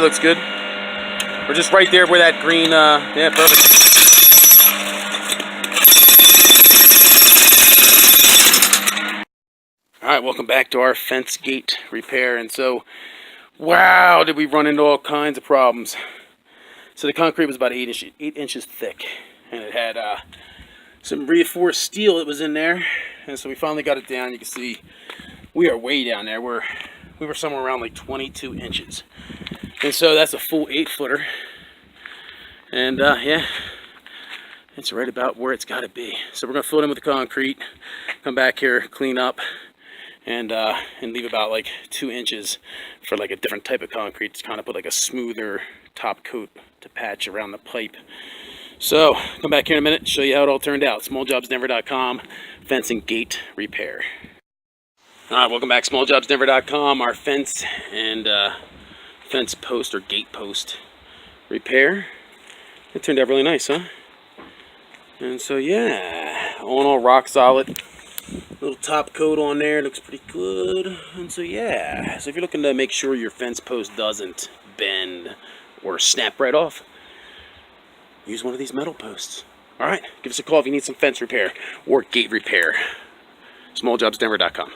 looks good. We're just right there where that green, yeah, perfect. Alright, welcome back to our fence gate repair. And so, wow, did we run into all kinds of problems. So the concrete was about 8 inches thick. And it had some reinforced steel that was in there. And so we finally got it down. You can see we are way down there. We were somewhere around like 22 inches. And so that's a full 8-footer. And yeah, it's right about where it's got to be. So we're going to fill it in with the concrete, come back here, clean up, and leave about like 2 inches for like a different type of concrete to kind of put like a smoother top coat to patch around the pipe. So come back here in a minute and show you how it all turned out. SmallJobsDenver.com, fence and gate repair. All right, welcome back. SmallJobsDenver.com, our fence and fence post or gate post repair. It turned out really nice, huh? And so yeah, all in all, rock solid. Little top coat on there, looks pretty good. And so yeah, so if you're looking to make sure your fence post doesn't bend or snap right off, use one of these metal posts. All right, give us a call if you need some fence repair or gate repair. SmallJobsDenver.com.